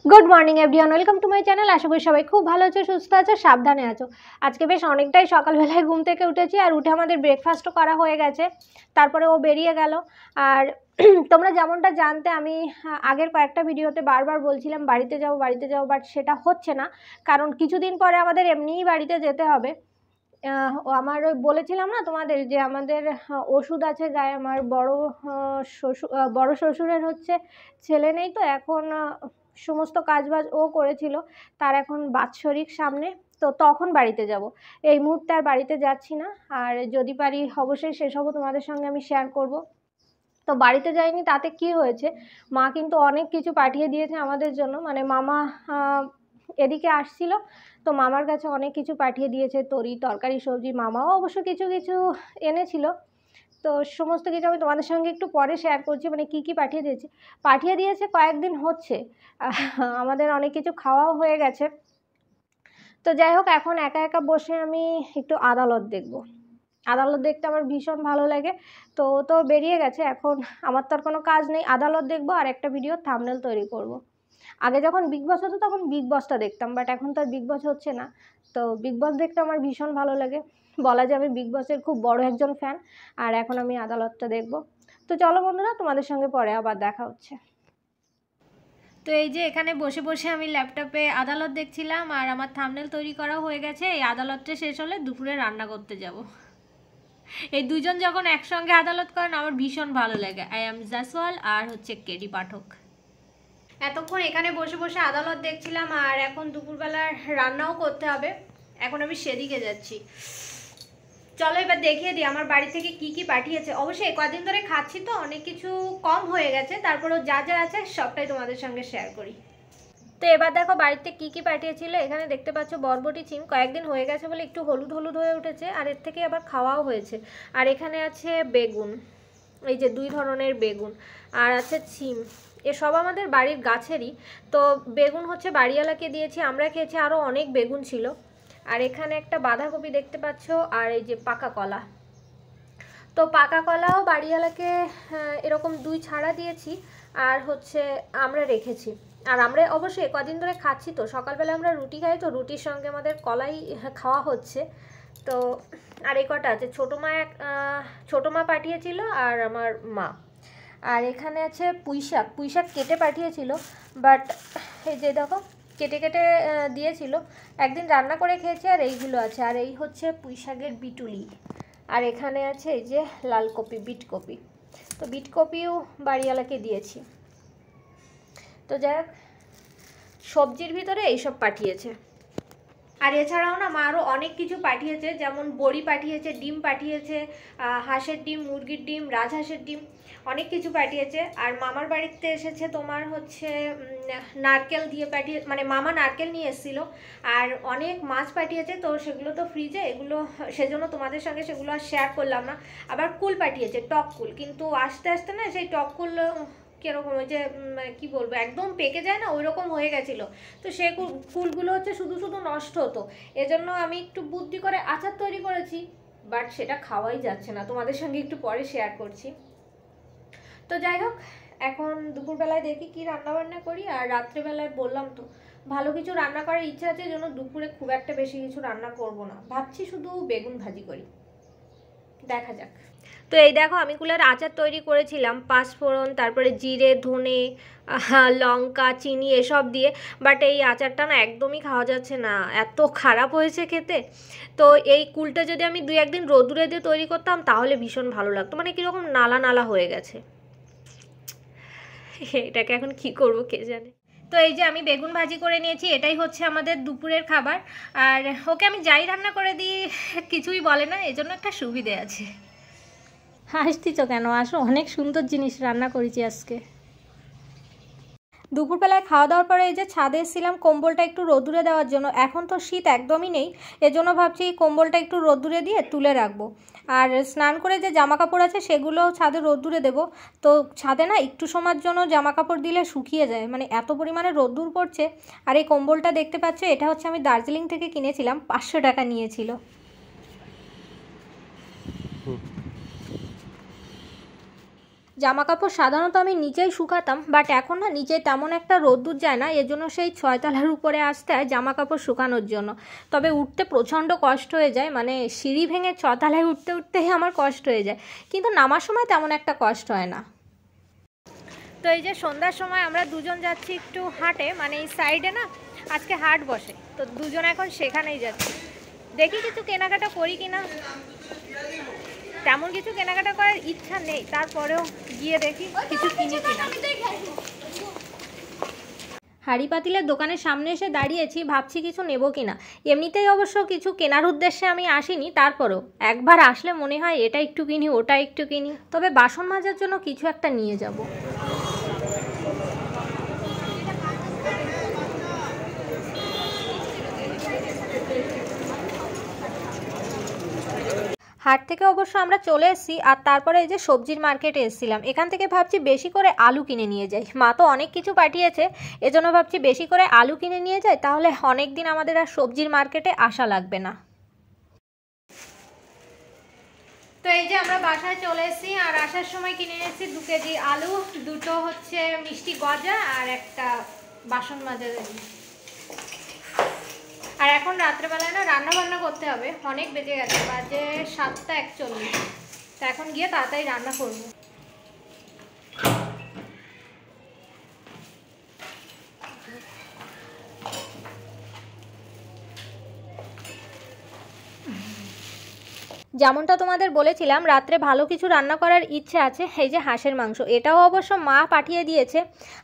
Good morning everyone, welcome to my channel. আশা করি সবাই খুব ভালো আছো, সুস্থ আছো, সাবধানে আছো। আজকে বেশ অনেকটাই সকালবেলায় ঘুম থেকে উঠেছি, আর উঠে আমাদের ব্রেকফাস্টও করা হয়ে গেছে। তারপরে ও বেরিয়ে গেল। আর তোমরা যেমনটা জানতে, আমি আগের কয়েকটা ভিডিওতে বারবার বলছিলাম বাড়িতে যাও, বাট সেটা হচ্ছে না, কারণ কিছুদিন পরে আমাদের এমনিই বাড়িতে যেতে হবে। আমার ওই বলেছিলাম না তোমাদের যে আমাদের ওষুধ আছে গায়ে। আমার বড় শ্বশুরের হচ্ছে ছেলে নেই, তো এখন সমস্ত কাজবাজ ও করেছিল, তার এখন বাৎসরিক সামনে, তো তখন বাড়িতে যাব। এই মুহূর্তে আর বাড়িতে যাচ্ছি না, আর যদি পারি অবশ্যই সেসবও তোমাদের সঙ্গে আমি শেয়ার করব। তো বাড়িতে যাইনি তাতে কি হয়েছে, মা কিন্তু অনেক কিছু পাঠিয়ে দিয়েছে আমাদের জন্য। মানে মামা এদিকে আসছিল, তো মামার কাছে অনেক কিছু পাঠিয়ে দিয়েছে, তরকারি সবজি। মামাও অবশ্য কিছু কিছু এনেছিল, তো সমস্ত কিছু আমি তোমাদের সঙ্গে একটু পরে শেয়ার করছি। মানে কি কি পাঠিয়ে দিয়েছে কয়েকদিন হচ্ছে। আমাদের অনেক কিছু খাওয়াও হয়ে গেছে। তো যাই হোক, এখন একা একা বসে আমি একটু আদালত দেখতে আমার ভীষণ ভালো লাগে। তো ও তো বেরিয়ে গেছে, এখন আমার তো আর কোনো কাজ নেই, আদালত দেখবো আর একটা ভিডিও থাম্বনেল তৈরি করব। আগে যখন বিগ বস হতো তখন বিগ বসটা দেখতাম, বাট এখন তো আর বিগ বস হচ্ছে না। তো বিগ বস দেখতে আমার ভীষণ ভালো লাগে, বলা যায় আমি বিগ বসের খুব বড় একজন ফ্যান। আর এখন আমি আদালতটা দেখব। তো চলো বন্ধুরা, তোমাদের সঙ্গে পরে আবার দেখা হচ্ছে। তো এই যে এখানে বসে বসে আমি ল্যাপটপে আদালত দেখছিলাম, আর আমার থাম্বনেল তৈরি করা হয়ে গেছে। এই আদালতটা শেষ হলে দুপুরে রান্না করতে যাব। এই দুজন যখন একসঙ্গে আদালত করেন আমার ভীষণ ভালো লাগে। আই এম জাসওয়াল আর হচ্ছে কেডি পাঠক। এতক্ষণ এখানে বসে বসে আদালত দেখছিলাম, আর এখন দুপুরবেলার রান্নাও করতে হবে। এখন আমি সেদিকে যাচ্ছি। চলো এবার দেখিয়ে দিই আমার বাড়ি থেকে কি কি পাঠিয়েছে। অবশ্যই কদিন ধরে খাচ্ছি তো অনেক কিছু কম হয়ে গেছে, তারপরেও যা যা আছে সবটাই তোমাদের সঙ্গে শেয়ার করি। তো এবার দেখো বাড়িতে কি কি পাঠিয়েছিল। এখানে দেখতে পাচ্ছ বরবটি সিম, কয়েকদিন হয়ে গেছে বলে একটু হলুদ হলুদ হয়ে উঠেছে, আর এর থেকে আবার খাওয়াও হয়েছে। আর এখানে আছে বেগুন, এই যে 2 ধরনের বেগুন, আর আছে সিম। এসব আমাদের বাড়ির গাছেরই। তো বেগুন হচ্ছে বাড়িওয়ালাকে দিয়েছি, আমরা খেয়েছি, আরও অনেক বেগুন ছিল। আর এখানে একটা বাঁধাকপি দেখতে পাচ্ছ, আর এই যে পাকা কলা। তো পাকা কলাও বাড়িওয়ালাকে এরকম 2 ছাড়া দিয়েছি, আর হচ্ছে আমরা রেখেছি। আর আমরা অবশ্যই কদিন ধরে খাচ্ছি, তো সকালবেলা আমরা রুটি খাই, তো রুটির সঙ্গে আমাদের কলাই খাওয়া হচ্ছে। তো আর এই কটা আছে, ছোটো মা পাঠিয়েছিল আর আমার মা। আর এখানে আছে পুঁই শাক কেটে পাঠিয়েছিল, বাট এই যে দেখো কেটে কেটে দিয়েছিল, একদিন রান্না করে খেয়েছি। আর এইগুলো আছে, আর এই হচ্ছে পুঁই শাকের বিটুলি। আর এখানে আছে এই যে লাল কপি, বিট কপি। তো বিট কপিও বাড়িওয়ালাকে দিয়েছি। তো যাই হোক, সবজির ভিতরে এইসব পাঠিয়েছে। আর এছাড়াও না মা আরও অনেক কিছু পাঠিয়েছে, যেমন বড়ি পাঠিয়েছে, ডিম পাঠিয়েছে, হাঁসের ডিম, মুরগির ডিম, রাজহাঁসের ডিম, অনেক কিছু পাঠিয়েছে। আর মামার বাড়িতে এসেছে তোমার হচ্ছে নারকেল দিয়ে মানে মামা নারকেল নিয়ে এসেছিলো। আর অনেক মাছ পাঠিয়েছে, তো সেগুলো তো ফ্রিজে, এগুলো সেজন্য তোমাদের সঙ্গে সেগুলো আর শেয়ার করলাম না। আবার কুল পাঠিয়েছে, টক কুল, কিন্তু আস্তে আস্তে না সেই টক কুল কীরকম, ওই যে কী বলবো, একদম পেকে যায় না, ওই রকম হয়ে গেছিলো। তো সেই কুলগুলো হচ্ছে শুধু শুধু নষ্ট হতো, এজন্য আমি একটু বুদ্ধি করে আচার তৈরি করেছি, বাট সেটা খাওয়াই যাচ্ছে না, তোমাদের সঙ্গে একটু পরে শেয়ার করছি। তো যাই হোক, এখন দুপুরবেলায় দেখি কি রান্নাবান্না করি। আর রাত্রেবেলায় বললাম তো ভালো কিছু রান্না করার ইচ্ছা আছে, জন্য দুপুরে খুব একটা বেশি কিছু রান্না করব না, ভাবছি শুধু বেগুন ভাজি করি, দেখা যাক। তো এই দেখো আমি কুলের আচার তৈরি করেছিলাম, পাঁচফোড়ন, তারপরে জিরে, ধনে, লঙ্কা, চিনি এসব দিয়ে। বাট এই আচারটা না একদমই খাওয়া যাচ্ছে না, এত খারাপ হয়েছে খেতে। তো এই কুলটা যদি আমি 2-1 দিন রোদুরে দিয়ে তৈরি করতাম তাহলে ভীষণ ভালো লাগতো, মানে কীরকম নালা নালা হয়ে গেছে। এটাকে এখন কি করব কে জানে। তো এই যে আমি বেগুন ভাজি করে নিয়েছি, এটাই হচ্ছে আমাদের দুপুরের খাবার। আর ওকে আমি যাই রান্না করে দিই কিছুই বলে না, এজন্য একটা সুবিধে আছে। হাসতিছ কেন? আসো, অনেক সুন্দর জিনিস রান্না করেছি আজকে। দুপুরবেলায় খাওয়া দাওয়ার পরে এই যে ছাদে এসেছিলাম কম্বলটা একটু রোদ্দুরে দেওয়ার জন্য। এখন তো শীত একদমই নেই, এজন্য ভাবছি কম্বলটা একটু রোদ্দুরে দিয়ে তুলে রাখবো। আর স্নান করে যে জামা কাপড় আছে সেগুলোও ছাদে রোদ্দুরে দেবো। তো ছাদে না একটু সময়ের জন্য জামা কাপড় দিলে শুকিয়ে যায়, মানে এত পরিমাণে রোদ্দুর পড়ছে। আর এই কম্বলটা দেখতে পাচ্ছ, এটা হচ্ছে আমি দার্জিলিং থেকে কিনেছিলাম, 500 টাকা নিয়েছিল। জামা কাপড় সাধারণত আমি নিচেই শুকাতাম, বাট এখন না নিচে তেমন একটা রোদ্দুর যায় না, এর জন্য সেই 6 তলার উপরে আসতে হয় জামা কাপড় শুকানোর জন্য। তবে উঠতে প্রচণ্ড কষ্ট হয়ে যায়, মানে সিঁড়ি ভেঙে 6 তলায় উঠতে উঠতেই আমার কষ্ট হয়ে যায়, কিন্তু নামার সময় তেমন একটা কষ্ট হয় না। তো এই যে সন্ধ্যার সময় আমরা দুজন যাচ্ছি একটু হাটে, মানে এই সাইডে না আজকে হাট বসে, তো দুজন এখন সেখানেই যাচ্ছি। দেখি কিছু কেনাকাটা করি কিনা, তেমন কিছু কেনাকাটা করার ইচ্ছা নেই, তারপরেও গিয়ে দেখি কিছু কিনি কিনা। হাঁড়ি পাতিলের দোকানের সামনে এসে দাঁড়িয়েছি, ভাবছি কিছু নেব কিনা। এমনিতেই অবশ্য কিছু কেনার উদ্দেশ্যে আমি আসিনি, তারপরেও একবার আসলে মনে হয় এটা একটু কিনি ওটা একটু কিনি। তবে বাসন মাজার জন্য কিছু একটা নিয়ে যাব। হাট থেকে অবশ্য আমরা চলে এসেছি, আর তারপরে এই যে সবজির মার্কেটে এসেছিলাম। এখান থেকে ভাবছি বেশি করে আলু কিনে নিয়ে যাই, মা তো অনেক কিছু পাঠিয়েছে, এজন্য ভাবছি বেশি করে আলু কিনে নিয়ে যাই, তাহলে অনেক দিন আমাদের আর সবজির মার্কেটে আসা লাগবে না। তো এই যে আমরা বাসায় চলে এসেছি, আর আসার সময় কিনে এসেছি 2 কেজি আলু, দুটো হচ্ছে মিষ্টি গজা, আর একটা বাসন মাজা। আর এখন রাত্রেবেলায় না রান্না বান্না করতে হবে, অনেক বেজে গেছে, বাজে 7:41, তো এখন গিয়ে তাড়াতাড়ি রান্না করব। যেমনটা তোমাদের বলেছিলাম রাত্রে ভালো কিছু রান্না করার ইচ্ছে আছে। এই যে হাঁসের মাংস, এটাও অবশ্য মা পাঠিয়ে দিয়েছে,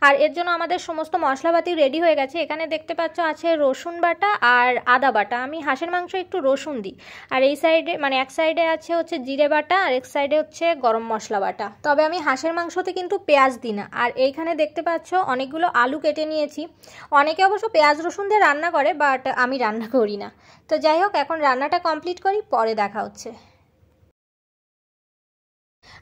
আর এর জন্য আমাদের সমস্ত মশলাপাতি রেডি হয়ে গেছে। এখানে দেখতে পাচ্ছ আছে রসুন বাটা আর আদা বাটা। আমি হাঁসের মাংস একটু রসুন দিই, আর এই সাইডে মানে এক সাইডে আছে হচ্ছে জিরে বাটা, আর এক সাইডে হচ্ছে গরম মশলা বাটা। তবে আমি হাঁসের মাংসতে কিন্তু পেঁয়াজ দিই না। আর এইখানে দেখতে পাচ্ছ অনেকগুলো আলু কেটে নিয়েছি। অনেকে অবশ্য পেঁয়াজ রসুন দিয়ে রান্না করে, বাট আমি রান্না করি না। তো যাই হোক, এখন রান্নাটা কমপ্লিট করি, পরে দেখা হচ্ছে।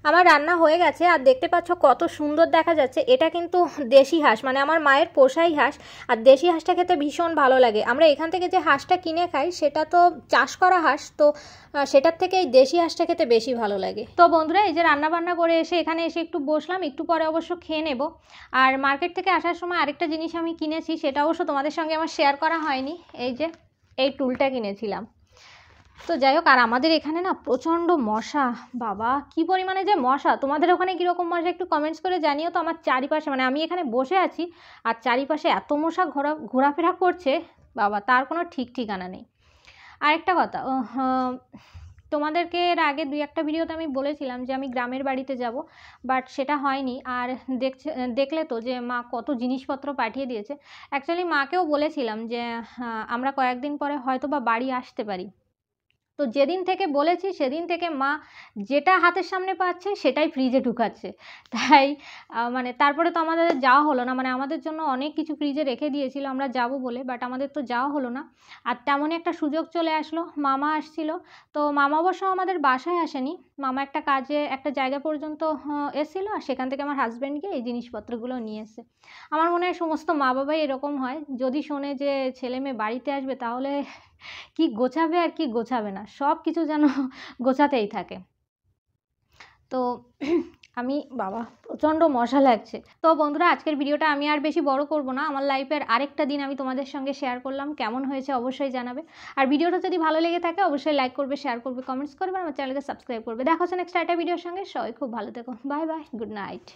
আমার রান্না হয়ে গেছে, আর দেখতে পাচ্ছ কত সুন্দর দেখা যাচ্ছে। এটা কিন্তু দেশি হাঁস, মানে আমার মায়ের পোষাই হাঁস, আর দেশি হাঁসটা খেতে ভীষণ ভালো লাগে। আমরা এখান থেকে যে হাঁসটা কিনে খাই সেটা তো চাষ করা হাঁস, তো সেটার থেকে এই দেশি হাঁসটা খেতে বেশি ভালো লাগে। তো বন্ধুরা, এই যে রান্না বান্না করে এসে এখানে এসে একটু বসলাম, একটু পরে অবশ্য খেয়ে নেব। আর মার্কেট থেকে আসার সময় আরেকটা জিনিস আমি কিনেছি, সেটা অবশ্য তোমাদের সঙ্গে আমার শেয়ার করা হয়নি। এই যে এই টুলটা কিনেছিলাম। তো যাই হোক, আর আমাদের এখানে না প্রচণ্ড মশা, বাবা কি পরিমাণে যে মশা। তোমাদের ওখানে কীরকম মশা একটু কমেন্টস করে জানিও তো। আমার চারিপাশে, মানে আমি এখানে বসে আছি আর চারিপাশে এত মশা ঘোরাফেরা করছে, বাবা তার কোনো ঠিক ঠিকানা নেই। আরেকটা কথা, তোমাদেরকে এর আগে 2-1টা ভিডিওতে আমি বলেছিলাম যে আমি গ্রামের বাড়িতে যাব, বাট সেটা হয়নি। আর দেখলে তো যে মা কত জিনিসপত্র পাঠিয়ে দিয়েছে। অ্যাকচুয়ালি মাকেও বলেছিলাম যে আমরা কয়েকদিন পরে হয়তো বা বাড়ি আসতে পারি। তো যেদিন থেকে বলেছি সেদিন থেকে মা যেটা হাতের সামনে পাচ্ছে সেটাই ফ্রিজে ঢুকাচ্ছে। তাই মানে তারপরে তো আমাদের যাওয়া হলো না, মানে আমাদের জন্য অনেক কিছু ফ্রিজে রেখে দিয়েছিল আমরা যাব বলে, বাট আমাদের তো যাওয়া হলো না। আর তেমনই একটা সুযোগ চলে আসলো, মামা আসছিল। তো মামা অবশ্য আমাদের বাসায় আসেনি, মামা একটা কাজে একটা জায়গা পর্যন্ত এসেছিলো, আর সেখান থেকে আমার হাজব্যান্ড গিয়ে এই জিনিসপত্রগুলো নিয়ে এসে। আমার মনে হয় সমস্ত মা বাবাই এরকম হয়, যদি শোনে যে ছেলে মেয়ে বাড়িতে আসবে তাহলে কি গোছাবে আর কি গোছাবে না, সব কিছু যেন গোছাতেই থাকে। তো আমি বাবা প্রচণ্ড মশা লাগছে। তো বন্ধুরা, আজকের ভিডিওটা আমি আর বেশি বড় করব না। আমার লাইফের আরেকটা দিন আমি তোমাদের সঙ্গে শেয়ার করলাম, কেমন হয়েছে অবশ্যই জানাবে। আর ভিডিওটা যদি ভালো লেগে থাকে অবশ্যই লাইক করবে, শেয়ার করবে, কমেন্টস করবে, আমার চ্যানেলকে সাবস্ক্রাইব করবে। দেখা হচ্ছে নেক্সট একটা ভিডিওর সঙ্গে। সবাই খুব ভালো থেকো, বাই বাই, গুড নাইট।